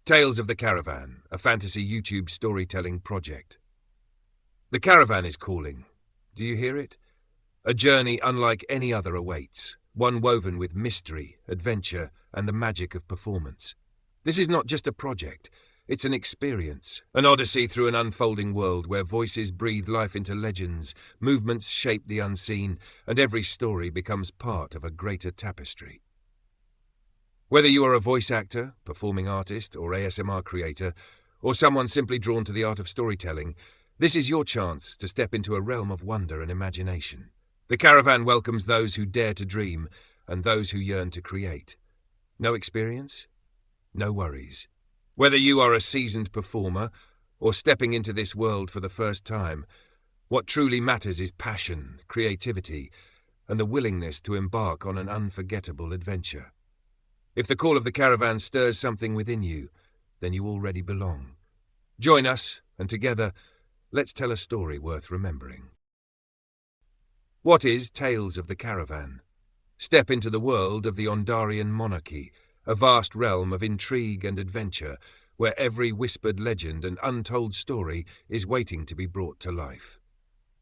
Tales of the Caravan, a fantasy YouTube storytelling project. The Caravan is calling. Do you hear it? A journey unlike any other awaits, one woven with mystery, adventure, and the magic of performance. This is not just a project, it's an experience, an odyssey through an unfolding world where voices breathe life into legends, movements shape the unseen, and every story becomes part of a greater tapestry. Whether you are a voice actor, performing artist, or ASMR creator, or someone simply drawn to the art of storytelling, this is your chance to step into a realm of wonder and imagination. The Caravan welcomes those who dare to dream and those who yearn to create. No experience? No worries. Whether you are a seasoned performer or stepping into this world for the first time, what truly matters is passion, creativity, and the willingness to embark on an unforgettable adventure. If the call of the Caravan stirs something within you, then you already belong. Join us, and together, let's tell a story worth remembering. What is Tales of the Caravan? Step into the world of the Ondarian monarchy, a vast realm of intrigue and adventure, where every whispered legend and untold story is waiting to be brought to life.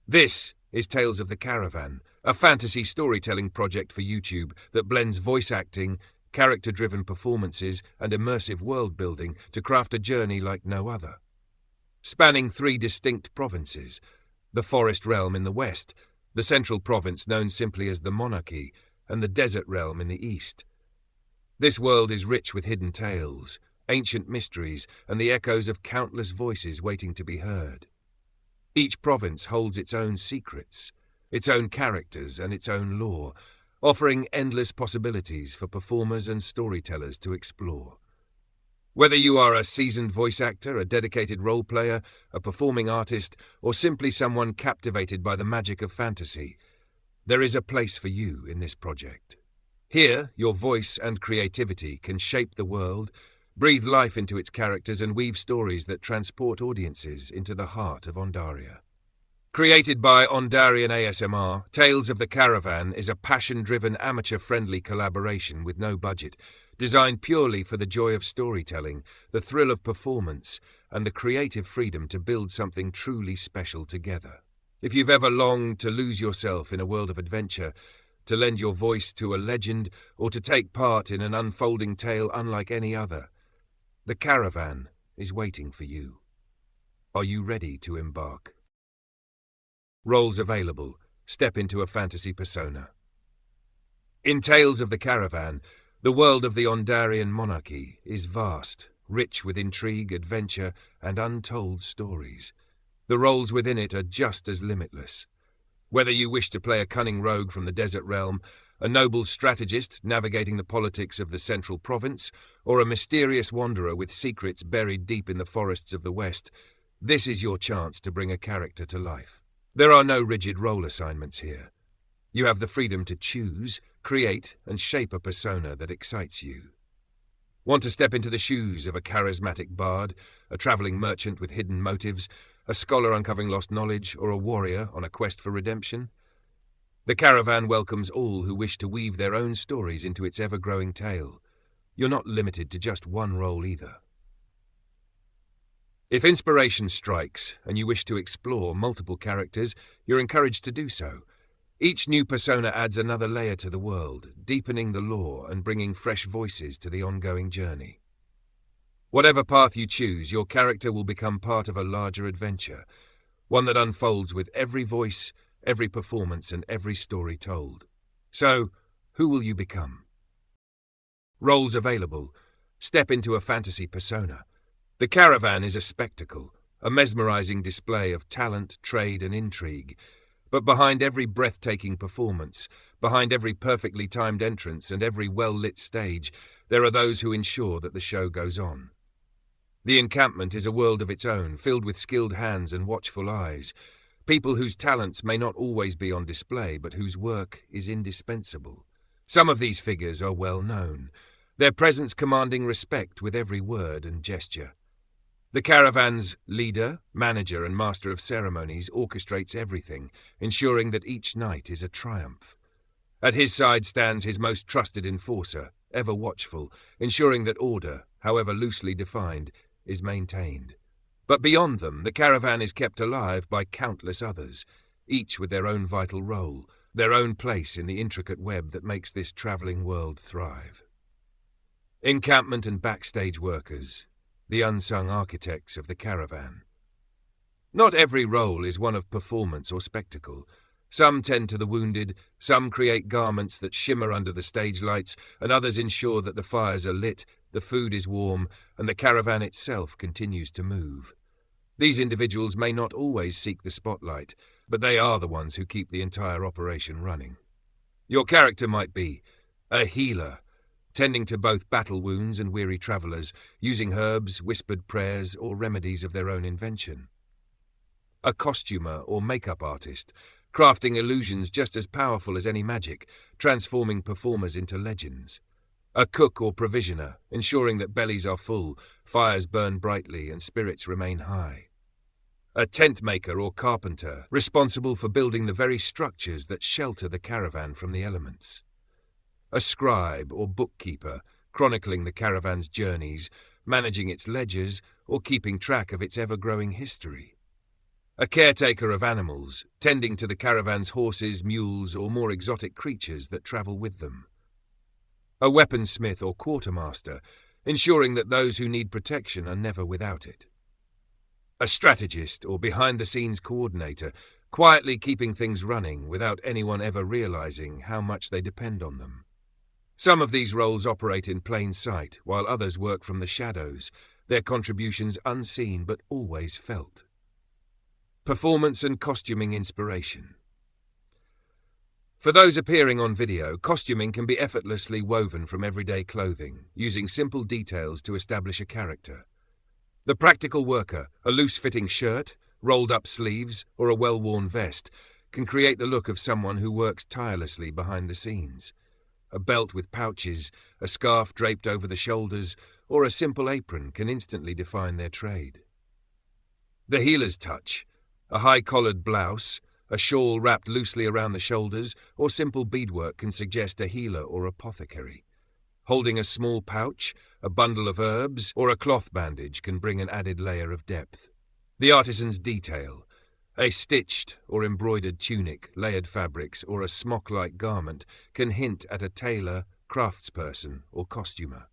This is Tales of the Caravan, a fantasy storytelling project for YouTube that blends voice acting, character-driven performances, and immersive world-building to craft a journey like no other. Spanning 3 distinct provinces, the Forest Realm in the west, the Central Province known simply as the Monarchy, and the Desert Realm in the east. This world is rich with hidden tales, ancient mysteries, and the echoes of countless voices waiting to be heard. Each province holds its own secrets, its own characters, and its own lore, offering endless possibilities for performers and storytellers to explore. Whether you are a seasoned voice actor, a dedicated role player, a performing artist, or simply someone captivated by the magic of fantasy, there is a place for you in this project. Here, your voice and creativity can shape the world, breathe life into its characters, and weave stories that transport audiences into the heart of Ondaria. Created by Ondarian ASMR, Tales of the Caravan is a passion-driven, amateur-friendly collaboration with no budget, designed purely for the joy of storytelling, the thrill of performance, and the creative freedom to build something truly special together. If you've ever longed to lose yourself in a world of adventure, to lend your voice to a legend, or to take part in an unfolding tale unlike any other, the Caravan is waiting for you. Are you ready to embark? Roles available. Step into a fantasy persona. In Tales of the Caravan, the world of the Ondarian monarchy is vast, rich with intrigue, adventure, and untold stories. The roles within it are just as limitless. Whether you wish to play a cunning rogue from the Desert Realm, a noble strategist navigating the politics of the Central Province, or a mysterious wanderer with secrets buried deep in the forests of the West, this is your chance to bring a character to life. There are no rigid role assignments here. You have the freedom to choose, create, and shape a persona that excites you. Want to step into the shoes of a charismatic bard, a traveling merchant with hidden motives, a scholar uncovering lost knowledge, or a warrior on a quest for redemption? The Caravan welcomes all who wish to weave their own stories into its ever-growing tale. You're not limited to just one role either. If inspiration strikes and you wish to explore multiple characters, you're encouraged to do so. Each new persona adds another layer to the world, deepening the lore and bringing fresh voices to the ongoing journey. Whatever path you choose, your character will become part of a larger adventure, one that unfolds with every voice, every performance, and every story told. So, who will you become? Roles available. Step into a fantasy persona. The Caravan is a spectacle, a mesmerizing display of talent, trade, and intrigue. But behind every breathtaking performance, behind every perfectly timed entrance and every well-lit stage, there are those who ensure that the show goes on. The Encampment is a world of its own, filled with skilled hands and watchful eyes, people whose talents may not always be on display, but whose work is indispensable. Some of these figures are well known, their presence commanding respect with every word and gesture. The Caravan's leader, manager, and master of ceremonies orchestrates everything, ensuring that each night is a triumph. At his side stands his most trusted enforcer, ever watchful, ensuring that order, however loosely defined, is maintained. But beyond them, the caravan is kept alive by countless others, each with their own vital role, their own place in the intricate web that makes this travelling world thrive. Encampment and backstage workers, the unsung architects of the caravan. Not every role is one of performance or spectacle. Some tend to the wounded, some create garments that shimmer under the stage lights, and others ensure that the fires are lit, the food is warm, and the caravan itself continues to move. These individuals may not always seek the spotlight, but they are the ones who keep the entire operation running. Your character might be a healer, tending to both battle wounds and weary travellers, using herbs, whispered prayers, or remedies of their own invention. A costumer or makeup artist, crafting illusions just as powerful as any magic, transforming performers into legends. A cook or provisioner, ensuring that bellies are full, fires burn brightly, and spirits remain high. A tent maker or carpenter, responsible for building the very structures that shelter the caravan from the elements. A scribe or bookkeeper, chronicling the caravan's journeys, managing its ledgers, or keeping track of its ever-growing history. A caretaker of animals, tending to the caravan's horses, mules, or more exotic creatures that travel with them. A weaponsmith or quartermaster, ensuring that those who need protection are never without it. A strategist or behind-the-scenes coordinator, quietly keeping things running without anyone ever realizing how much they depend on them. Some of these roles operate in plain sight, while others work from the shadows, their contributions unseen but always felt. Performance and costuming inspiration. For those appearing on video, costuming can be effortlessly woven from everyday clothing, using simple details to establish a character. The practical worker, a loose-fitting shirt, rolled-up sleeves, or a well-worn vest, can create the look of someone who works tirelessly behind the scenes. A belt with pouches, a scarf draped over the shoulders, or a simple apron can instantly define their trade. The healer's touch. A high-collared blouse, a shawl wrapped loosely around the shoulders, or simple beadwork can suggest a healer or apothecary. Holding a small pouch, a bundle of herbs, or a cloth bandage can bring an added layer of depth. The artisan's detail. A stitched or embroidered tunic, layered fabrics, or a smock-like garment can hint at a tailor, craftsperson, or costumer.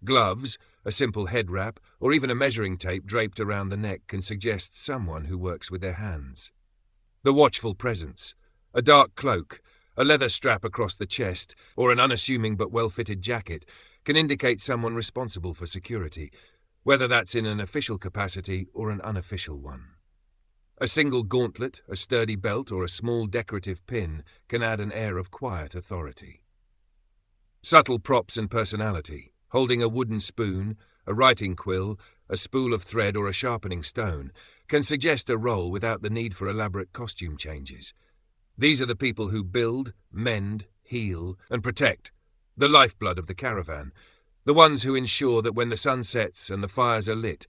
Gloves, a simple head wrap, or even a measuring tape draped around the neck can suggest someone who works with their hands. The watchful presence. A dark cloak, a leather strap across the chest, or an unassuming but well-fitted jacket can indicate someone responsible for security, whether that's in an official capacity or an unofficial one. A single gauntlet, a sturdy belt, or a small decorative pin can add an air of quiet authority. Subtle props and personality. Holding a wooden spoon, a writing quill, a spool of thread, or a sharpening stone can suggest a role without the need for elaborate costume changes. These are the people who build, mend, heal, and protect, the lifeblood of the caravan, the ones who ensure that when the sun sets and the fires are lit,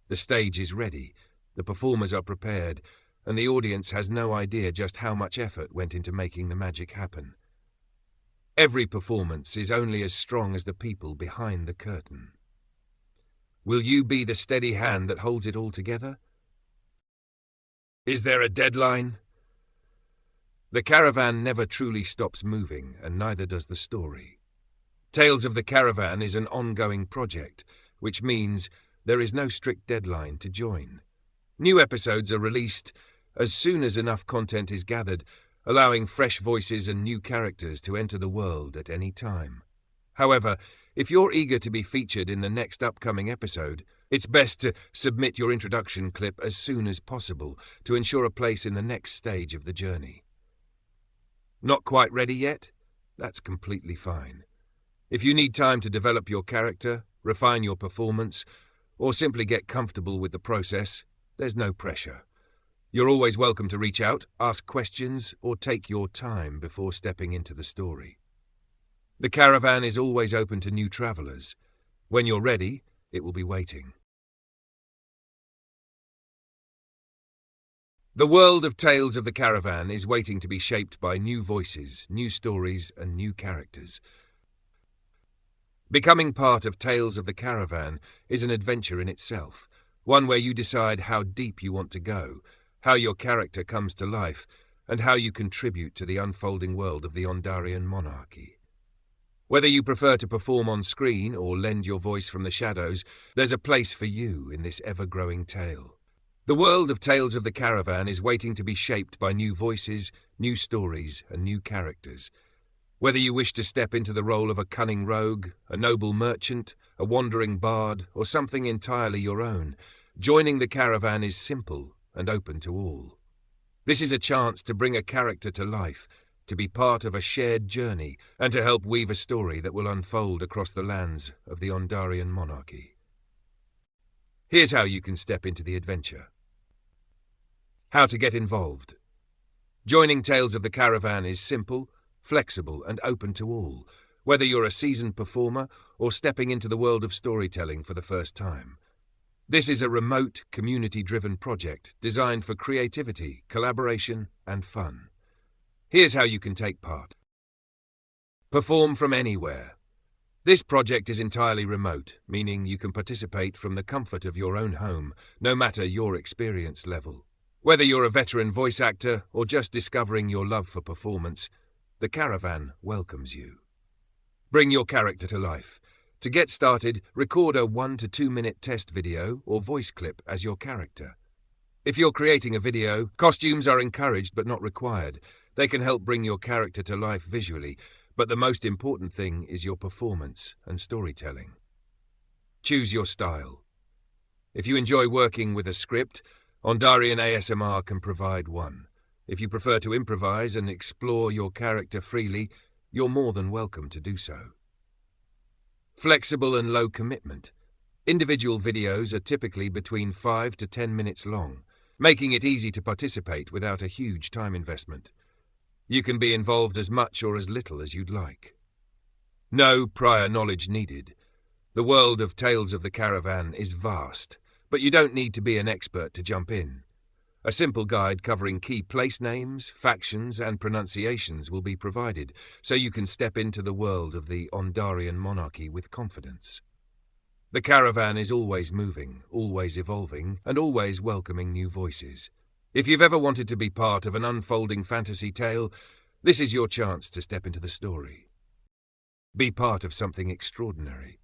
the stage is ready, the performers are prepared, and the audience has no idea just how much effort went into making the magic happen. Every performance is only as strong as the people behind the curtain. Will you be the steady hand that holds it all together? Is there a deadline? The caravan never truly stops moving, and neither does the story. Tales of the Caravan is an ongoing project, which means there is no strict deadline to join. New episodes are released as soon as enough content is gathered, allowing fresh voices and new characters to enter the world at any time. However, if you're eager to be featured in the next upcoming episode, it's best to submit your introduction clip as soon as possible to ensure a place in the next stage of the journey. Not quite ready yet? That's completely fine. If you need time to develop your character, refine your performance, or simply get comfortable with the process, there's no pressure. You're always welcome to reach out, ask questions, or take your time before stepping into the story. The caravan is always open to new travellers. When you're ready, it will be waiting. The world of Tales of the Caravan is waiting to be shaped by new voices, new stories, and new characters. Becoming part of Tales of the Caravan is an adventure in itself, one where you decide how deep you want to go, how your character comes to life, and how you contribute to the unfolding world of the Ondarian monarchy. Whether you prefer to perform on screen or lend your voice from the shadows, there's a place for you in this ever-growing tale. The world of Tales of the Caravan is waiting to be shaped by new voices, new stories, and new characters. Whether you wish to step into the role of a cunning rogue, a noble merchant, a wandering bard, or something entirely your own, joining the Caravan is simple and open to all. This is a chance to bring a character to life, to be part of a shared journey, and to help weave a story that will unfold across the lands of the Ondarian monarchy. Here's how you can step into the adventure. How to get involved. Joining Tales of the Caravan is simple, flexible, and open to all, whether you're a seasoned performer or stepping into the world of storytelling for the first time. This is a remote, community-driven project designed for creativity, collaboration, and fun. Here's how you can take part. Perform from anywhere. This project is entirely remote, meaning you can participate from the comfort of your own home, no matter your experience level. Whether you're a veteran voice actor or just discovering your love for performance, the Caravan welcomes you. Bring your character to life. To get started, record a 1 to 2 minute test video or voice clip as your character. If you're creating a video, costumes are encouraged but not required. They can help bring your character to life visually, but the most important thing is your performance and storytelling. Choose your style. If you enjoy working with a script, Ondarian ASMR can provide one. If you prefer to improvise and explore your character freely, you're more than welcome to do so. Flexible and low commitment. Individual videos are typically between 5 to 10 minutes long, making it easy to participate without a huge time investment. You can be involved as much or as little as you'd like. No prior knowledge needed. The world of Tales of the Caravan is vast, but you don't need to be an expert to jump in. A simple guide covering key place names, factions, and pronunciations will be provided, so you can step into the world of the Ondarian monarchy with confidence. The Caravan is always moving, always evolving, and always welcoming new voices. If you've ever wanted to be part of an unfolding fantasy tale, this is your chance to step into the story. Be part of something extraordinary.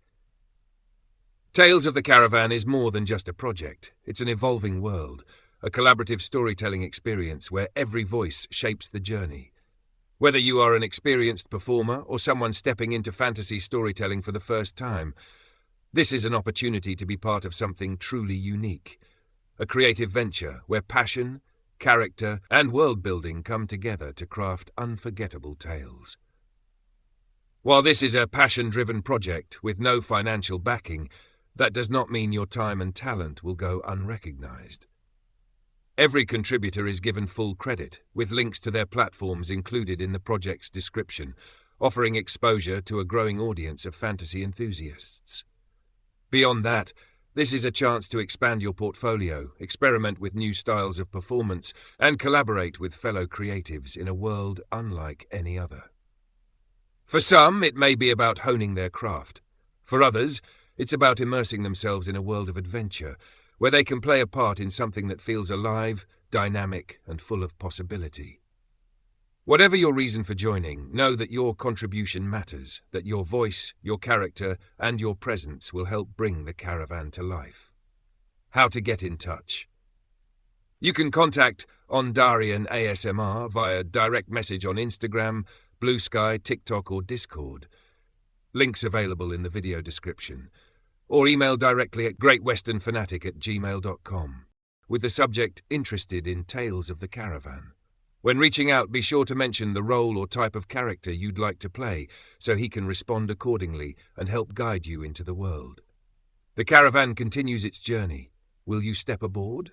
Tales of the Caravan is more than just a project. It's an evolving world, a collaborative storytelling experience where every voice shapes the journey. Whether you are an experienced performer or someone stepping into fantasy storytelling for the first time, this is an opportunity to be part of something truly unique. A creative venture where passion, character, and world-building come together to craft unforgettable tales. While this is a passion-driven project with no financial backing, that does not mean your time and talent will go unrecognized. Every contributor is given full credit, with links to their platforms included in the project's description, offering exposure to a growing audience of fantasy enthusiasts. Beyond that, this is a chance to expand your portfolio, experiment with new styles of performance, and collaborate with fellow creatives in a world unlike any other. For some, it may be about honing their craft. For others, it's about immersing themselves in a world of adventure, where they can play a part in something that feels alive, dynamic, and full of possibility. Whatever your reason for joining, know that your contribution matters, that your voice, your character, and your presence will help bring the Caravan to life. How to get in touch. You can contact Ondarian ASMR via direct message on Instagram, Blue Sky, TikTok, or Discord. Links available in the video description. Or email directly at greatwesternfanatic@gmail.com with the subject interested in Tales of the Caravan. When reaching out, be sure to mention the role or type of character you'd like to play so he can respond accordingly and help guide you into the world. The Caravan continues its journey. Will you step aboard?